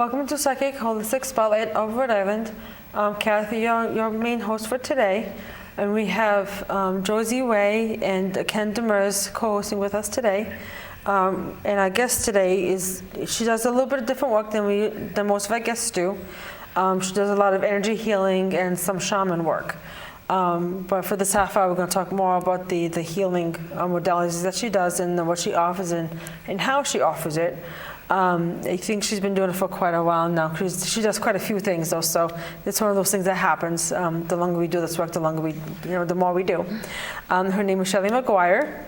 Welcome to Psychic Holistic Spotlight of Rhode Island. I'm Kathy, your main host for today. And we have Josie Way and Ken Demers co-hosting with us today. And our guest today she does a little bit of different work than most of our guests do. She does a lot of energy healing and some shaman work. But for this half hour, we're going to talk more about the healing modalities that she does and what she offers and how she offers it. I think she's been doing it for quite a while now. She does quite a few things though, so it's one of those things that happens. The longer we do this work, the more we do. Her name is Shelly Maguire.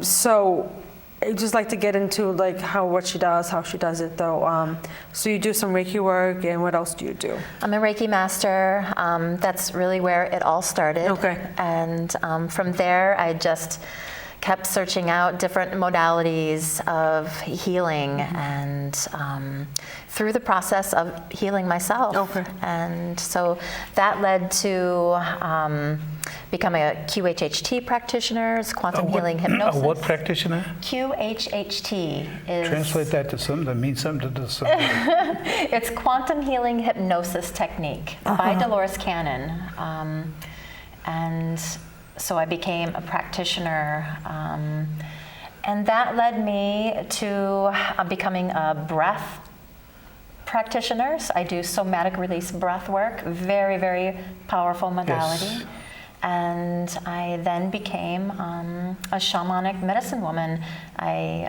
So I'd just like to get into what she does, how she does it though. So you do some Reiki work, and what else do you do? I'm a Reiki master. That's really where it all started. Okay. And from there, I just kept searching out different modalities of healing and through the process of healing myself. Okay. And so that led to becoming a QHHT practitioner, quantum healing hypnosis. A what practitioner? QHHT is... Translate that to something that means something to something. It's quantum healing hypnosis technique by Dolores Cannon. And so I became a practitioner, and that led me to becoming a breath practitioner. So I do somatic release breath work, very, very powerful modality. Yes. And I then became a shamanic medicine woman. I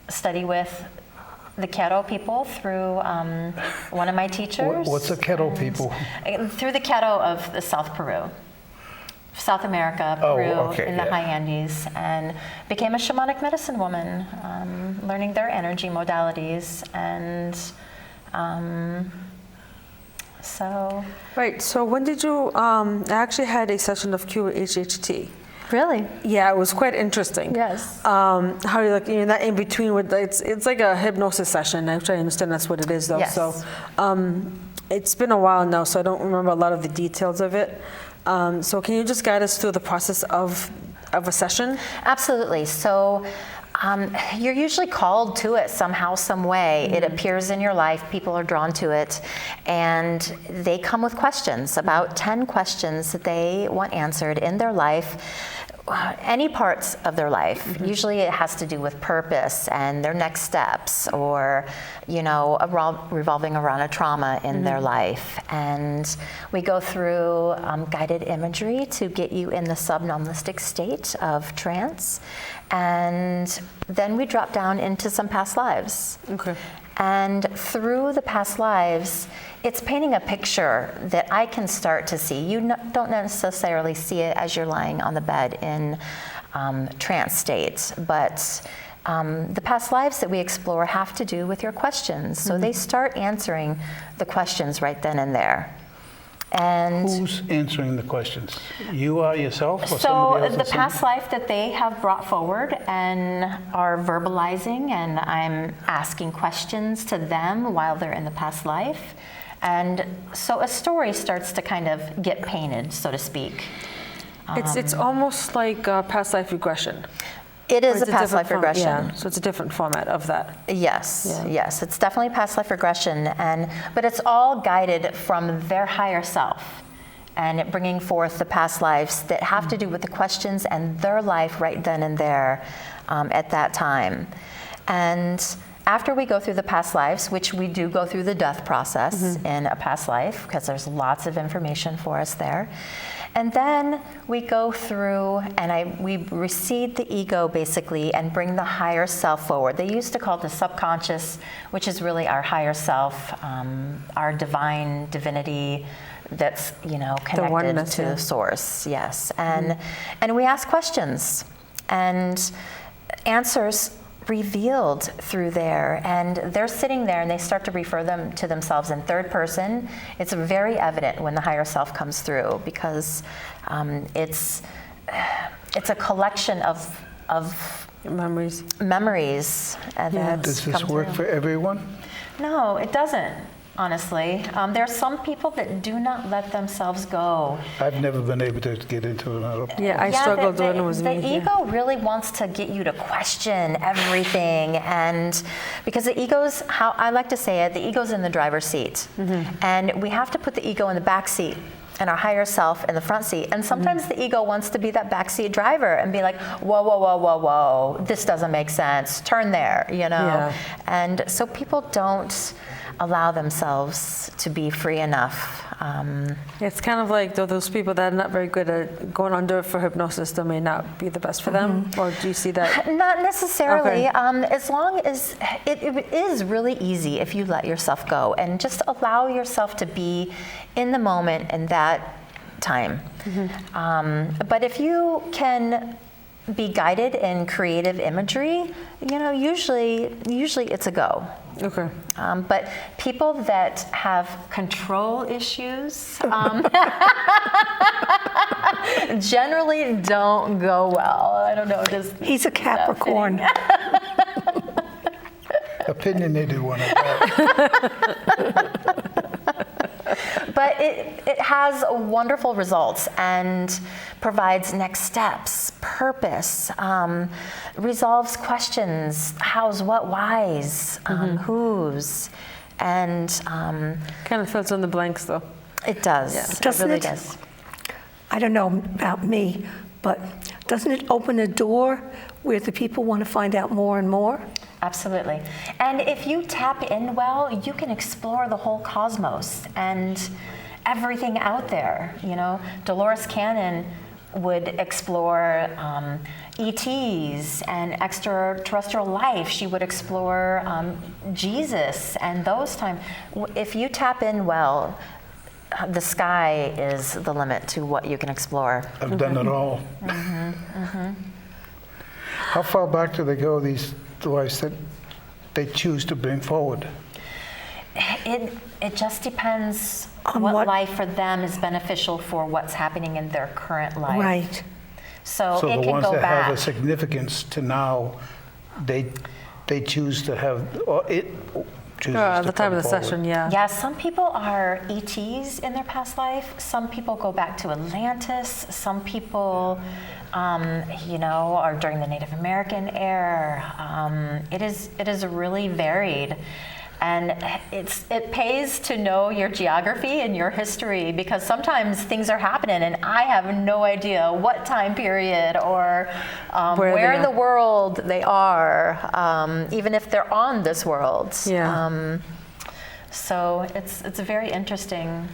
study with the Caddo people through one of my teachers. What's the Caddo people? Through the Caddo of the South America, Peru, in the high Andes, and became a shamanic medicine woman, learning their energy modalities, and so. Right. So when did you? I actually had a session of QHHT. Really? Yeah, it was quite interesting. Yes. How you're not in between with it's like a hypnosis session. Actually, I understand that's what it is though. Yes. So it's been a while now, so I don't remember a lot of the details of it. So can you just guide us through the process of a session? Absolutely. So you're usually called to it somehow, some way. It appears in your life, people are drawn to it, and they come with questions, about 10 questions that they want answered in their life. Any parts of their life. Usually it has to do with purpose and their next steps, or revolving around a trauma in their life. And we go through guided imagery to get you in the subnomnistic state of trance, and then we drop down into some past lives. Okay. And through the past lives, it's painting a picture that I can start to see. You don't necessarily see it as you're lying on the bed in trance state, but the past lives that we explore have to do with your questions. So they start answering the questions right then and there. And who's answering the questions? You are yourself, or so somebody else? The past life that they have brought forward and are verbalizing, and I'm asking questions to them while they're in the past life. And so a story starts to kind of get painted, so to speak. It's almost like past life regression. It is a past life regression. Yeah, so it's a different format of that. Yes, yes, it's definitely past life regression, but it's all guided from their higher self, and it bringing forth the past lives that have to do with the questions and their life right then and there at that time. And after we go through the past lives, which we do go through the death process in a past life, because there's lots of information for us there. And then we go through and we recede the ego basically and bring the higher self forward. They used to call it the subconscious, which is really our higher self, our divinity that's connected to the source. Yes, and we ask questions and answers revealed through there, and they're sitting there and they start to refer them to themselves in third person. It's very evident when the higher self comes through, because it's a collection of memories. Does this work for everyone? No, it doesn't. honestly. There are some people that do not let themselves go. I've never been able to get into another. Yeah, I struggled when it was me. The ego really wants to get you to question everything, and because the ego's, how I like to say it, the ego's in the driver's seat, and we have to put the ego in the back seat and our higher self in the front seat. And sometimes the ego wants to be that backseat driver and be like, whoa, whoa, whoa, whoa, whoa, this doesn't make sense. Turn there, you know? Yeah. And so people don't allow themselves to be free enough. It's kind of like those people that are not very good at going under for hypnosis, that may not be the best for them, or do you see that? Not necessarily. Okay. As long as it is really easy if you let yourself go and just allow yourself to be in the moment and that time. But if you can be guided in creative imagery, you know, usually it's a go. Okay. But people that have control issues generally don't go well. I don't know. He's a Capricorn. Opinionated one at that. But it has wonderful results and provides next steps, purpose, resolves questions, how's, what, why's, who's, and Kind of fills in the blanks, though. it does. Yeah. It Doesn't really it? does. I don't know about me, but doesn't it open a door where the people want to find out more and more? Absolutely. And if you tap in well, you can explore the whole cosmos and everything out there. You know, Dolores Cannon would explore ETs and extraterrestrial life. She would explore Jesus and those times. If you tap in well, the sky is the limit to what you can explore. I've done it all. How far back do they go, these wives that they choose to bring forward? It just depends On what what- life for them is beneficial for what's happening in their current life. Right. So So it the can ones go that back. have a significance to now, they choose to have, or it chooses At to the time come of the forward. session, yeah. Yeah, some people are ETs in their past life. Some people go back to Atlantis. Some people, you know, are during the Native American era. It is really varied. And it pays to know your geography and your history, because sometimes things are happening and I have no idea what time period or Where where they in the are. world they are, even if they're on this world. Yeah. So it's very interesting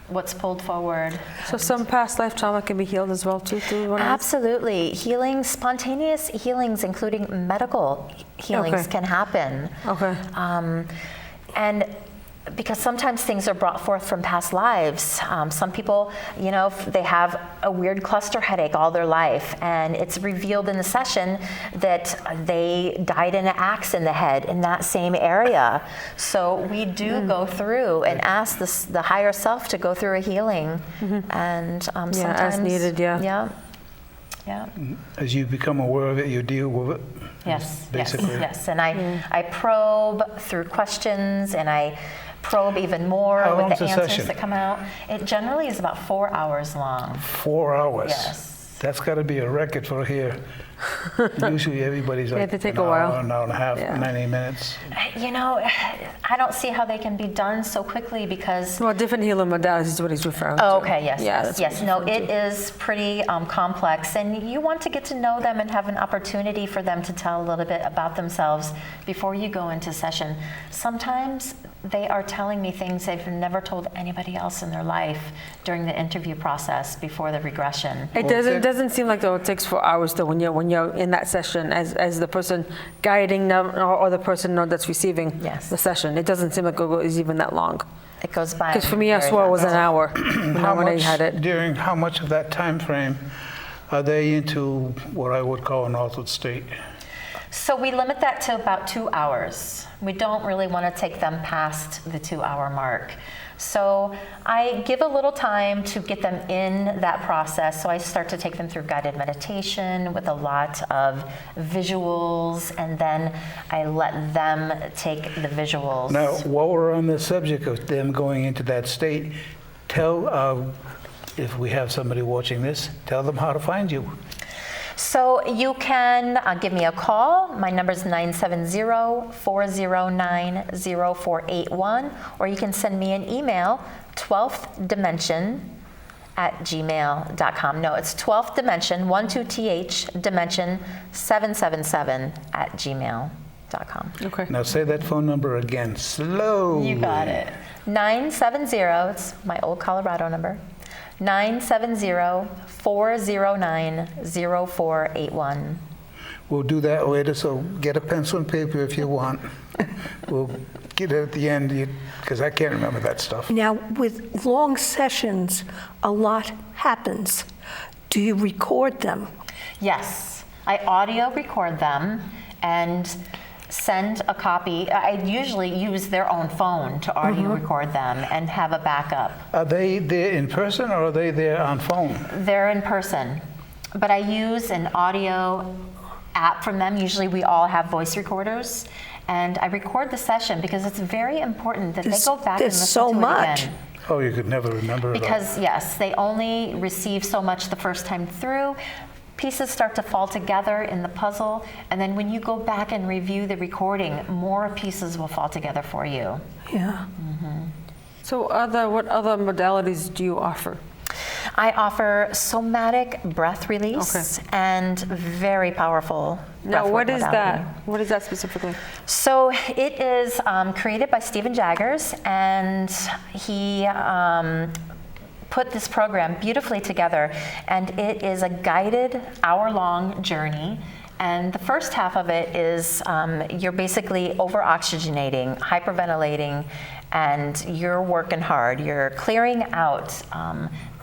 what's pulled forward. So some past life trauma can be healed as well, too, through one of these? Absolutely. Healing, spontaneous healings, including medical healings, Okay. can happen. Okay. And because sometimes things are brought forth from past lives. Some people, you know, they have a weird cluster headache all their life, and it's revealed in the session that they died in an axe in the head in that same area. So we do go through and ask the higher self to go through a healing, and sometimes as needed, yeah. Yeah. As you become aware of it, you deal with it. Yes, Basically. yes. And I probe through questions, and I probe even more How with long's the a answers session? that come out. It generally is about 4 hours long. 4 hours. Yes. That's got to be a record for here. Usually everybody's They like have to take an a while. hour, an hour and a half, Yeah. 90 minutes. You know, I don't see how they can be done so quickly because. Well, different healing modalities is what he's referring to. Oh, okay, yes, Yeah, yes, that's yes. what No, he's referring it to. is pretty complex, and you want to get to know them and have an opportunity for them to tell a little bit about themselves before you go into session. Sometimes they are telling me things they've never told anybody else in their life during the interview process before the regression. It doesn't seem like though it takes 4 hours though when you're in that session as the person guiding them or the person that's receiving Yes. the session. It doesn't seem like it is even that long. It goes by. Because for me, I very swore it was fast. an hour when I had it. During how much of that time frame are they into what I would call an altered state? So we limit that to about 2 hours. We don't really want to take them past the 2 hour mark. So I give a little time to get them in that process. So I start to take them through guided meditation with a lot of visuals, and then I let them take the visuals. Now, while we're on the subject of them going into that state, tell, if we have somebody watching this, tell them how to find you. So you can give me a call. My number is 970-409-0481, or you can send me an email, 12thdimension@gmail.com. No, it's 12th dimension, 12th dimension 777@gmail.com. Okay. Now say that phone number again, slowly. You got it. 970, it's my old Colorado number, 970-409-0481. We'll do that later, so get a pencil and paper if you want. We'll get it at the end, because I can't remember that stuff. Now, with long sessions, a lot happens. Do you record them? Yes, I audio record them and send a copy. I usually use their own phone to audio record them and have a backup. Are they there in person or are they there on phone? They're in person, but I use an audio app from them. Usually we all have voice recorders, and I record the session because it's very important that they go back and listen so to much. it again. Oh, you could never remember it all. Because yes, they only receive so much the first time through. Pieces start to fall together in the puzzle, and then when you go back and review the recording, more pieces will fall together for you. Yeah. So what other modalities do you offer? I offer somatic breath release and very powerful Now, breathwork what is modality. that? What is that specifically? So it is created by Stephen Jaggers, and he put this program beautifully together, and it is a guided hour-long journey. And the first half of it is you're basically over-oxygenating, hyperventilating, and you're working hard. You're clearing out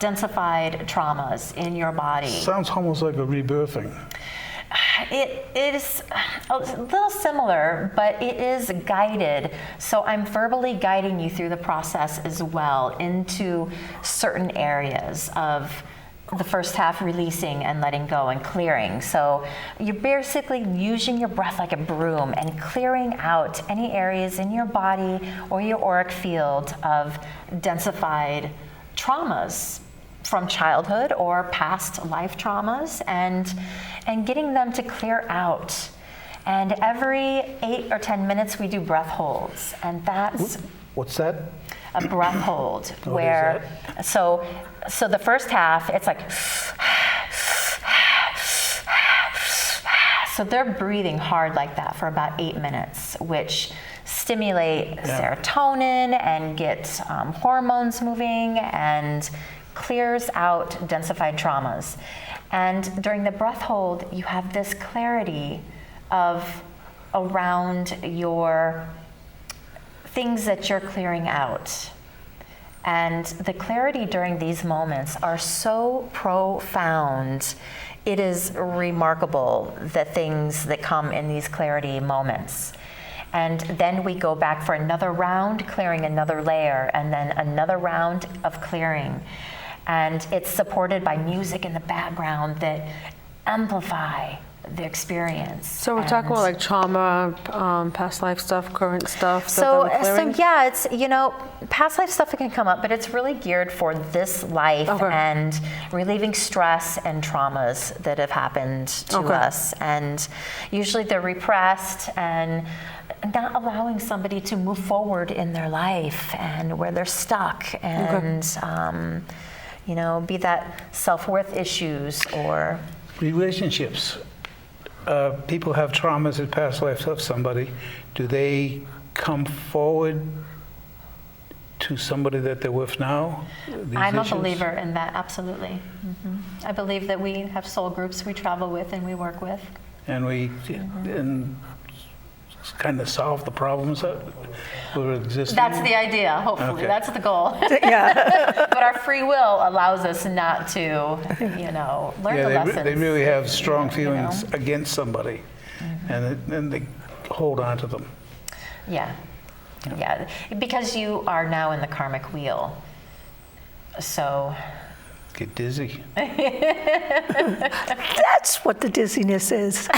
densified traumas in your body. Sounds almost like a rebirthing. It is a little similar, but it is guided. So I'm verbally guiding you through the process as well into certain areas of the first half, releasing and letting go and clearing. So you're basically using your breath like a broom and clearing out any areas in your body or your auric field of densified traumas from childhood or past life traumas, and getting them to clear out. And every 8 or 10 minutes we do breath holds, and that's What's that? a breath hold What where is so the first half it's like so they're breathing hard like that for about 8 minutes, which stimulate serotonin and get hormones moving and clears out densified traumas. And during the breath hold, you have this clarity of around your things that you're clearing out. And the clarity during these moments are so profound. It is remarkable, the things that come in these clarity moments. And then we go back for another round, clearing another layer, and then another round of clearing. And it's supported by music in the background that amplify the experience. So we're talking about like trauma, past life stuff, current stuff. So that we're clearing? yeah, it's, past life stuff can come up, but it's really geared for this life and relieving stress and traumas that have happened to us. And usually they're repressed and not allowing somebody to move forward in their life and where they're stuck and, be that self-worth issues or... Relationships. People have traumas in past lives of somebody. Do they come forward to somebody that they're with now? I'm a believer in that, absolutely. I believe that we have soul groups we travel with and we work with. And we and kind of solve the problems that were existing? That's the idea, hopefully. Okay. That's the goal. Yeah. But our free will allows us not to, learn the lessons. They really have strong feelings against somebody, and they hold on to them. Yeah. Yeah, because you are now in the karmic wheel. So Get dizzy. That's what the dizziness is.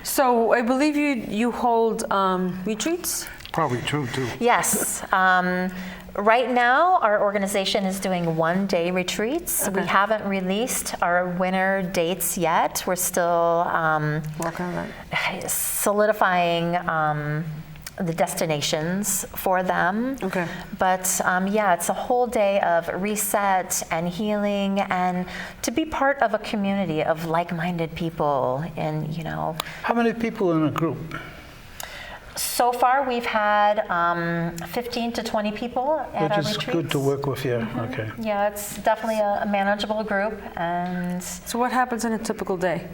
So I believe you hold retreats? Probably true, too. yes, right now our organization is doing one-day retreats. We Okay. haven't released our winter dates yet. We're still Work on that. solidifying the destinations for them. Okay. But yeah, it's a whole day of reset and healing, and to be part of a community of like-minded people. And How many people in a group? so far we've had 15 to 20 people at our Which is retreats. good to work with, yeah. Okay. Yeah, it's definitely a manageable group. And So what happens in a typical day?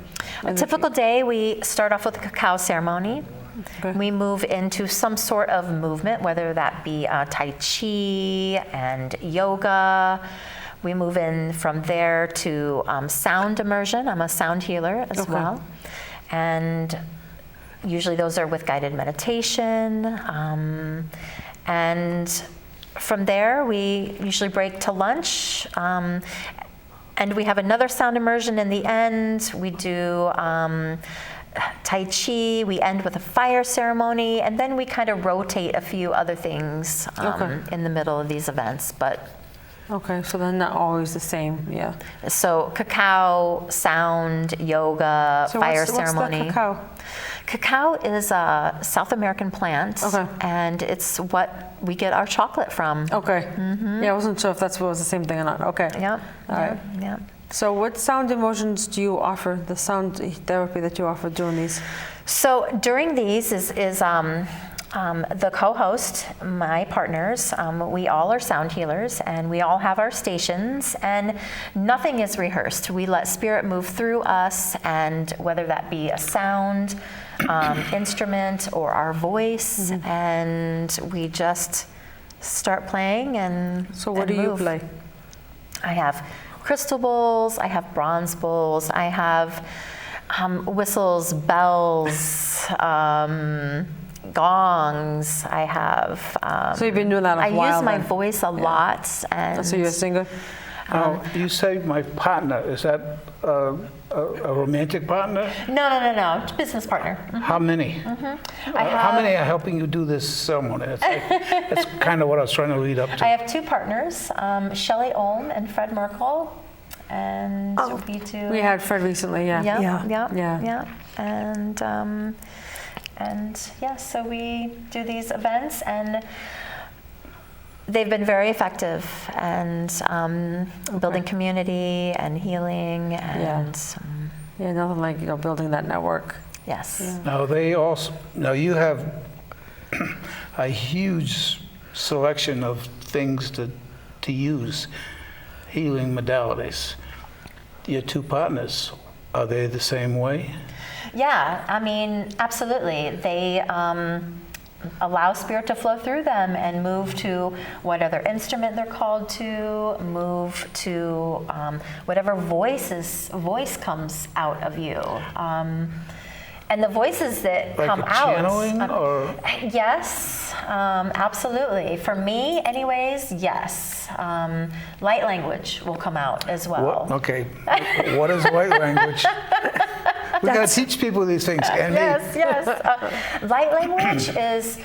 a typical day, we start off with a cacao ceremony. Okay. We move into some sort of movement, whether that be Tai Chi and yoga. We move in from there to sound immersion. I'm a sound healer as Okay. well. And usually those are with guided meditation. And from there, we usually break to lunch. And we have another sound immersion in the end. We do Tai Chi, we end with a fire ceremony, and then we kind of rotate a few other things Okay. in the middle of these events. But Okay, so they're not always the same, yeah. so cacao, sound, yoga, So fire what's ceremony. the cacao? Cacao is a South American plant, Okay. and it's what we get our chocolate from. Okay. Yeah, I wasn't sure if that was the same thing or not. Okay. Yep. All right. Yep. So what sound emotions do you offer, the sound therapy that you offer during these? So during these is the co-host, my partners, we all are sound healers, and we all have our stations, and nothing is rehearsed. We let spirit move through us, and whether that be a sound, instrument, or our voice, and we just start playing and So what and do you move. play? I have crystal bowls, I have bronze bowls, I have whistles, bells, gongs. I have. So you've been doing that a I while use my then? voice a lot, and So you're a singer? Now, you say my partner. Is that a romantic partner? no, business partner. How many? How many are helping you do this ceremony? That's kind of what I was trying to lead up to. I have two partners, Shelly and Fred Merkel, and we do. We had Fred recently, yeah. Yeah. And yeah, so we do these events, and they've been very effective, and building community and healing, and Yeah, nothing like, building that network. yes. Now you have a huge selection of things to use, healing modalities. Your two partners, are they the same way? Yeah, I mean, absolutely. They allow spirit to flow through them and move to whatever instrument they're called to, move to whatever voice comes out of you. And the voices that Like come a out. channeling, or? Yes, absolutely. For me, anyways, yes. Light language will come out as well. Okay, what is white language? We got to teach people these things. And Yes. Light language is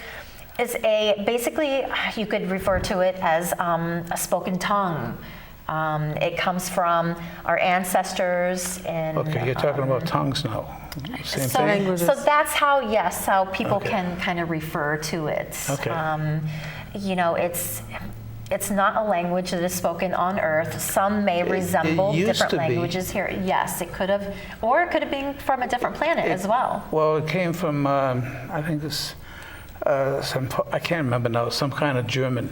basically, you could refer to it as a spoken tongue. It comes from our ancestors in. Okay, you're talking about tongues now. Same So, thing. Languages. so that's how people Okay. can kind of refer to it. Okay. It's not a language that is spoken on Earth. Some may resemble used different to be. languages here. Yes, it could have, or it could have been from a different planet as well. Well, it came from, I think this, I can't remember now, some kind of German.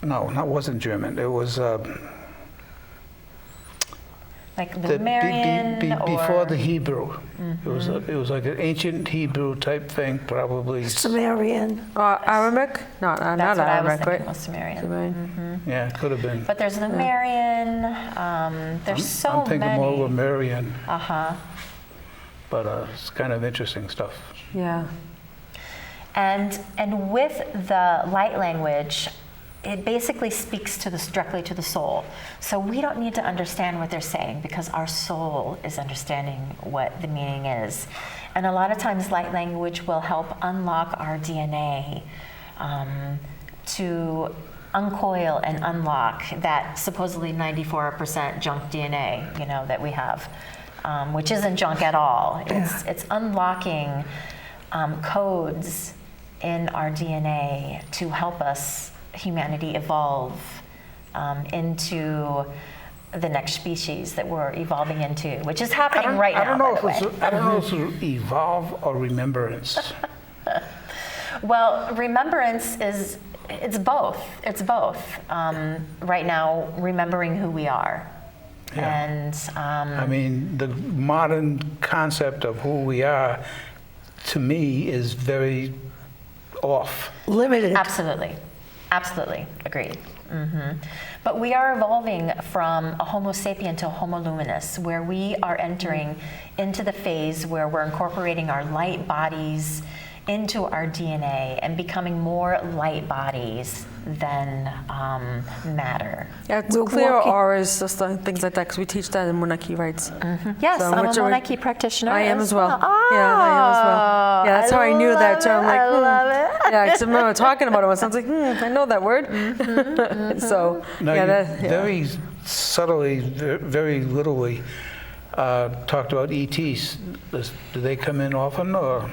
No, that wasn't German. It was Like Lumerian before or the Hebrew. It was like an ancient Hebrew type thing, probably. Sumerian. Aramaic? No, not that's what I was Aramaic, thinking right? was Sumerian. Sumerian. Yeah, it could have been. But there's Lumerian. There's so I'm thinking many. more Lemurian. But it's kind of interesting stuff. Yeah. And with the light language, it basically speaks to directly to the soul. So we don't need to understand what they're saying because our soul is understanding what the meaning is. And a lot of times light language will help unlock our DNA to uncoil and unlock that supposedly 94% junk DNA, that we have, which isn't junk at all. It's unlocking codes in our DNA to help us, humanity, evolve into the next species that we're evolving into, which is happening right now. I don't know if it's evolve or remembrance. Well, remembrance it's both. It's both. Right now, remembering who we are. Yeah. And I mean, the modern concept of who we are, to me, is very off. Limited. Absolutely. Agreed. But we are evolving from a Homo sapien to a Homo luminous, where we are entering into the phase where we're incorporating our light bodies into our DNA and becoming more light bodies than matter. Yeah, it's We're clear walking- auras, just things like that, because we teach that in Monarchy Rites. Yes, So, I'm a which are- Monarchy practitioner. I am as well. Oh, Yeah, I am as well. Yeah, that's how I knew that term. Like, I love it. Yeah, because I remember talking about it once. I was like, I know that word. So, Now, yeah, you that, yeah. very subtly, very literally talked about ETs. Do they come in often, or?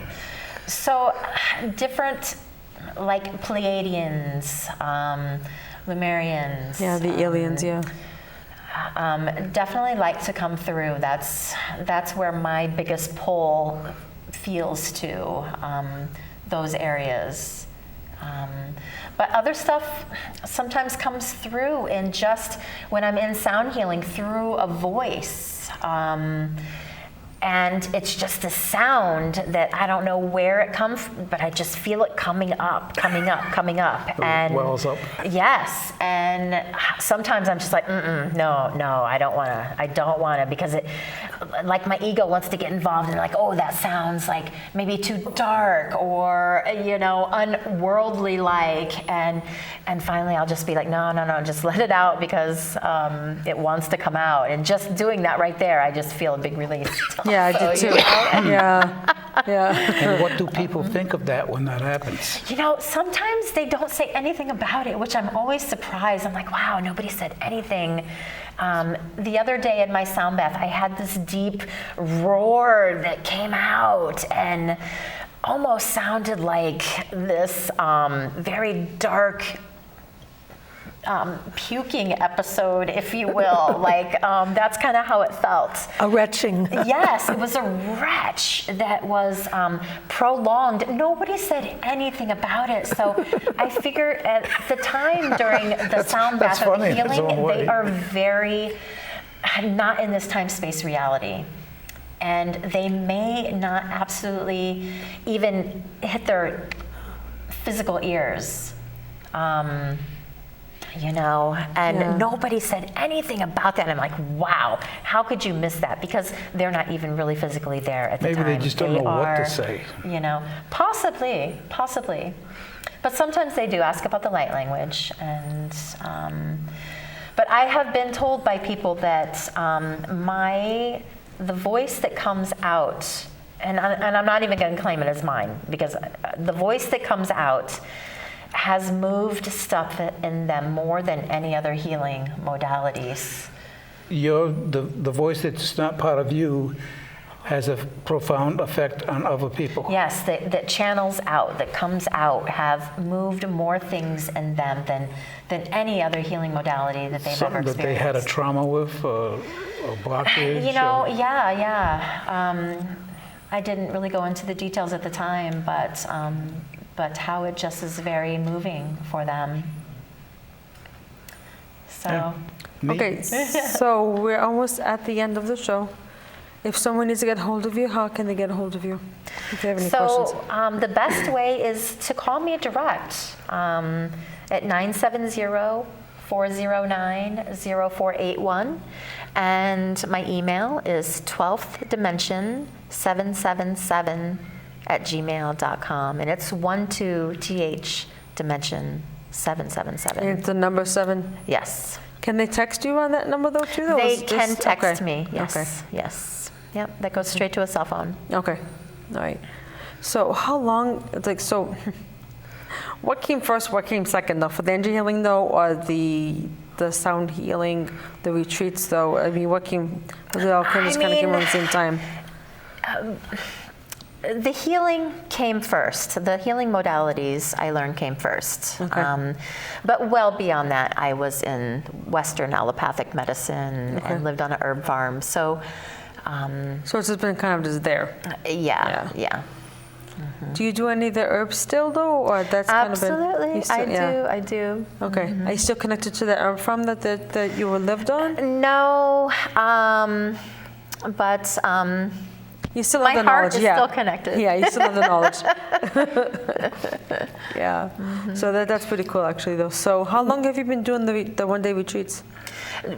So different, like Pleiadians, Lemurians. Yeah, the aliens, yeah. Definitely like to come through. That's where my biggest pull feels to, those areas. But other stuff sometimes comes through in just when I'm in sound healing through a voice. And it's just a sound that I don't know where it comes from, but I just feel it coming up. And wells up. Yes, and sometimes I'm just like, no, I don't want to, because it, like my ego wants to get involved and like, oh, that sounds like maybe too dark or, unworldly like, and finally I'll just be like, no, just let it out because it wants to come out. And just doing that right there, I just feel a big release. Yeah, I did too. Yeah. And what do people think of that when that happens? Sometimes they don't say anything about it, which I'm always surprised. I'm like, wow, nobody said anything. The other day in my sound bath, I had this deep roar that came out and almost sounded like this very dark puking episode, if you will. Like, that's kind of how it felt. A retching. Yes, it was a retch that was prolonged. Nobody said anything about it. So I figure at the time during the sound bath of funny in its healing, own way. they are very not in this time-space reality. And they may not absolutely even hit their physical ears. And nobody said anything about that. And I'm like, wow, how could you miss that? Because they're not even really physically there at the time. Maybe they just don't know what to say. Possibly. But sometimes they do ask about the light language. And, but I have been told by people that the voice that comes out, and I'm not even going to claim it as mine, because the voice that comes out has moved stuff in them more than any other healing modalities. The voice that's not part of you has a profound effect on other people. Yes, that channels out, that comes out, have moved more things in them than any other healing modality that they've ever Something experienced. that they had a trauma with, or blockage. I didn't really go into the details at the time, but how it just is very moving for them. So. Yeah. Me? Okay, so we're almost at the end of the show. If someone needs to get hold of you, how can they get a hold of you? If they have any questions. So the best way is to call me direct at 409-0481. And my email is 12thdimension777@gmail.com. And it's 12th dimension 777. And it's the number 7. Yes. Can they text you on that number though too? Or They is it can just- text okay. me. Yes. Okay. Yes. Yep. That goes straight to a cell phone. Okay. All right. So how long? Like so. What came first? What came second though? For the energy healing though, or the sound healing, the retreats though? I mean, what came? Was it all kind of came at the same time? The healing came first. The healing modalities I learned came first. Okay. But well beyond that, I was in Western allopathic medicine and lived on a herb farm. So, So it's just been kind of just there. yeah. Do you do any of the herbs still though, or that's kind of been? Absolutely, you still- I do. Okay. Are you still connected to the herb farm that you were lived on? No, but You still my have the heart knowledge, is yeah. still connected. Yeah, you still have the knowledge. Yeah. So that's pretty cool actually though. So how long have you been doing the one-day retreats?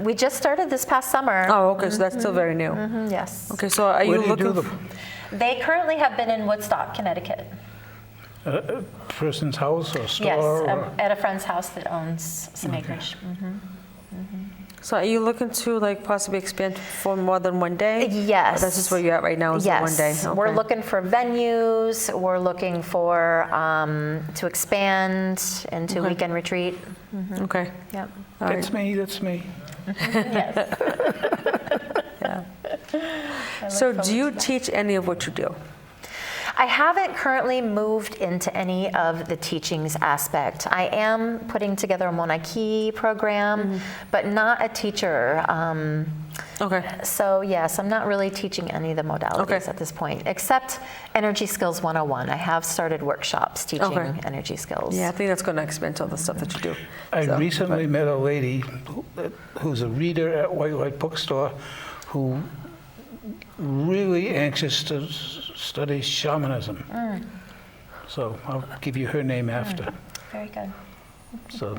We just started this past summer. Oh, okay. So that's still very new. Yes. Okay. So are Where you do you do looking? them? They currently have been in Woodstock, Connecticut. A person's house or store? Yes, or- at a friend's house that owns some acreage. So are you looking to like possibly expand for more than one day? Yes. Or that's just where you're at right now is the Yes, one day? we're Okay. looking for venues. We're looking for to expand into Okay. weekend retreat. Okay. Yep. All right. That's me, that's me. Yes. Yeah. So do you teach any of what you do? I haven't currently moved into any of the teachings aspect. I am putting together a Monarchy program, but not a teacher. Okay. So yes, I'm not really teaching any of the modalities Okay. at this point, except Energy Skills 101. I have started workshops teaching Okay. energy skills. Yeah, I think that's going to expand to all the stuff that you do. I So, recently met a lady who's a reader at White Bookstore who really anxious to study shamanism. So I'll give you her name after. Very good. So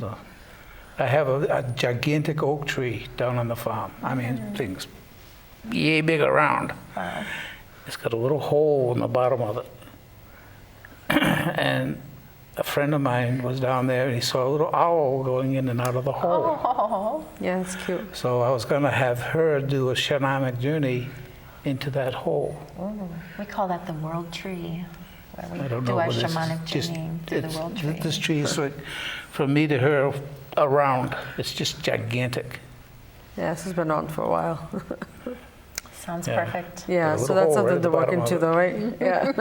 I have a gigantic oak tree down on the farm. I mean, things yay big around. Wow. It's got a little hole in the bottom of it. And a friend of mine was down there and he saw a little owl going in and out of the hole. Oh, Yeah, it's cute. So I was going to have her do a shamanic journey into that hole. we call that the world tree, where we I don't do know our what it's shamanic just. journey to the world tree. This tree is like, from me to her around. It's just gigantic. Yeah, this has been on for a while. Sounds Yeah. perfect. Yeah, a so little that's hole right something at to the work bottom of into it. though, right? Yeah.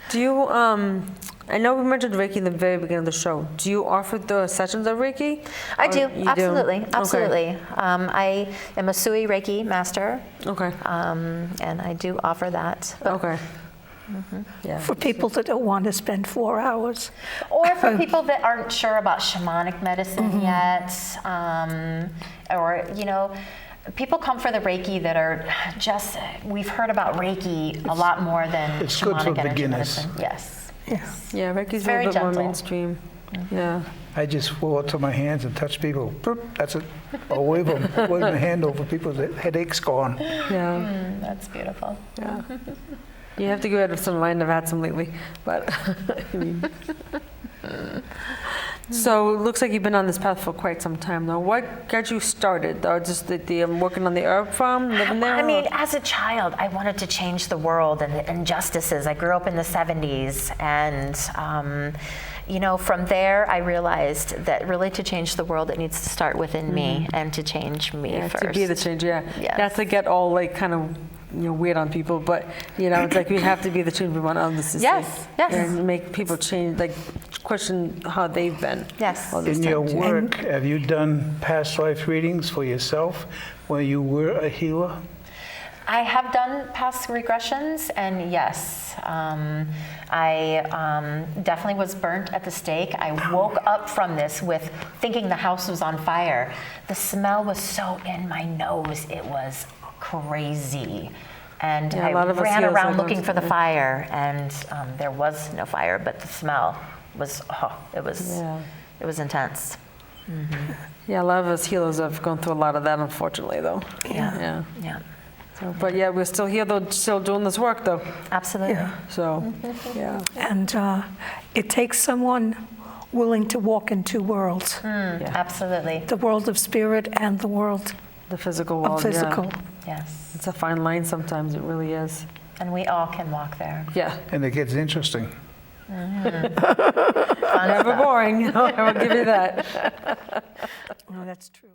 Do you, I know we mentioned Reiki in the very beginning of the show. Do you offer the sessions of Reiki? I Or do, you absolutely, Okay. absolutely. I am a Sui Reiki master, Okay. and I do offer that. But Okay. Yeah. For people that don't want to spend 4 hours. Or for people that aren't sure about shamanic medicine yet, or, people come for the Reiki that are just, we've heard about Reiki a lot more than It's good for shamanic energy beginners. medicine. Yes. Yeah, Reiki's a very little bit more gentle. mainstream. Yeah. I just fall out to my hands and touch people. Boop, that's it. I'll wave my hand over people's headaches gone. Yeah. That's beautiful. Yeah. You have to get rid of some of mine. I've had some lately, but I mean. So it looks like you've been on this path for quite some time though. What got you started? Or just the working on the herb farm, living there? I mean, or- as a child, I wanted to change the world and the injustices. I grew up in the 70s, and from there, I realized that really to change the world, it needs to start within me and to change me yeah, first. to be the change, yeah. Yes. Not to get all like kind of weird on people, but it's like we have to be the change we want others to see. Yes, yes. And make people change, like question how they've been. Yes. all this In your time, too. work, have you done past life readings for yourself when you were a healer? I have done past regressions, and yes, I definitely was burnt at the stake. I woke up from this with thinking the house was on fire. The smell was so in my nose, it was crazy. And Yeah, a I lot of us ran healers around are looking those- for the fire, and there was no fire, but the smell was, it was Yeah. it was intense. Yeah, a lot of us healers have gone through a lot of that, unfortunately, though. Yeah. Yeah. So, but yeah, we're still here, though, still doing this work, though. Absolutely. Yeah. So, yeah. And it takes someone willing to walk in two worlds, Absolutely. the world of spirit and the world The physical world. of physical. Yeah. Yes. It's a fine line sometimes. It really is. And we all can walk there. Yeah. And it gets interesting. Never boring. I'll give you that. Oh, that's true.